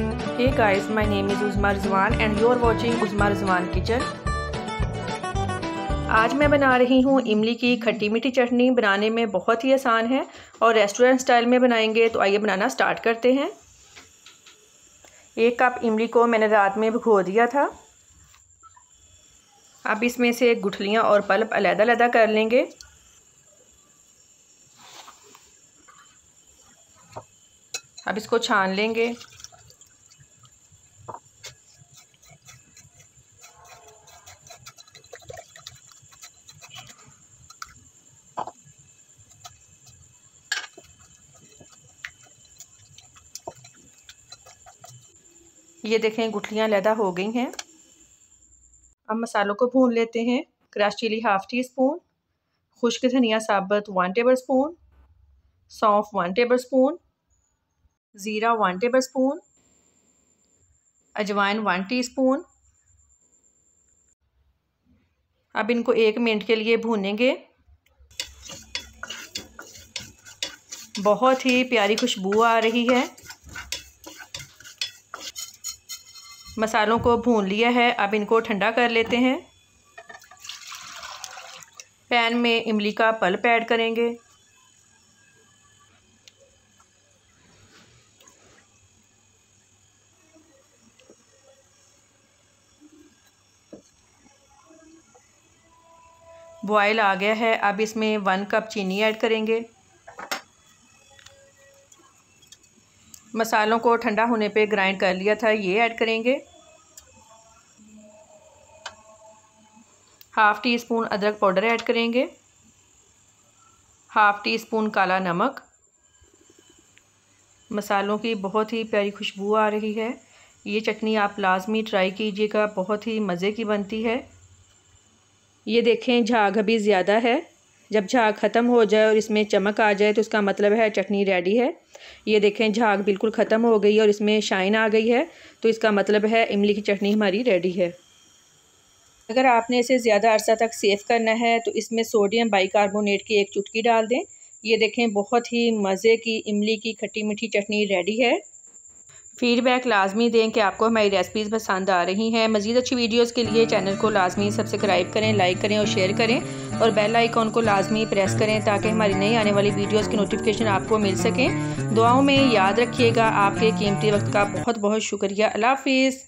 Hey guys, my name is Uzma Rizwan and you are watching Uzma Rizwan Kitchen। आज मैं बना रही हूँ इमली की खट्टी मीठी चटनी। बनाने में बहुत ही आसान है और रेस्टोरेंट स्टाइल में बनाएंगे। तो आइए बनाना स्टार्ट करते हैं। 1 कप इमली को मैंने रात में भिगो दिया था। अब इसमें से गुठलियाँ और पल्प अलग-अलग कर लेंगे। अब इसको छान लेंगे। ये देखें गुठलियाँ अलग हो गई हैं। अब मसालों को भून लेते हैं। क्रश चिली ½ टी स्पून, खुश्क धनिया साबुत 1 टेबल स्पून, सौंफ 1 टेबल स्पून, ज़ीरा 1 टेबल स्पून, अजवाइन 1 टीस्पून। अब इनको 1 मिनट के लिए भूनेंगे। बहुत ही प्यारी खुशबू आ रही है। मसालों को भून लिया है। अब इनको ठंडा कर लेते हैं। पैन में इमली का पल्प ऐड करेंगे। बॉयल आ गया है। अब इसमें 1 कप चीनी ऐड करेंगे। मसालों को ठंडा होने पे ग्राइंड कर लिया था, ये ऐड करेंगे। ½ टीस्पून अदरक पाउडर ऐड करेंगे। ½ टीस्पून काला नमक। मसालों की बहुत ही प्यारी खुशबू आ रही है। ये चटनी आप लाजमी ट्राई कीजिएगा, बहुत ही मज़े की बनती है। ये देखें झाग अभी ज़्यादा है। जब झाग ख़त्म हो जाए और इसमें चमक आ जाए तो इसका मतलब है चटनी रेडी है। ये देखें झाग बिल्कुल ख़त्म हो गई है और इसमें शाइन आ गई है, तो इसका मतलब है इमली की चटनी हमारी रेडी है। अगर आपने इसे ज़्यादा अरसा तक सेव करना है तो इसमें सोडियम बाइकार्बोनेट की 1 चुटकी डाल दें। ये देखें बहुत ही मज़े की इमली की खट्टी मीठी चटनी रेडी है। फीडबैक लाजमी दें कि आपको हमारी रेसिपीज़ पसंद आ रही हैं। मज़ीद अच्छी वीडियोस के लिए चैनल को लाजमी सब्सक्राइब करें, लाइक करें और शेयर करें और बेल आइकॉन को लाजमी प्रेस करें ताकि हमारी नई आने वाली वीडियोस की नोटिफिकेशन आपको मिल सकें। दुआओं में याद रखिएगा। आपके कीमती वक्त का बहुत बहुत शुक्रिया। अल्लाह हाफिज़।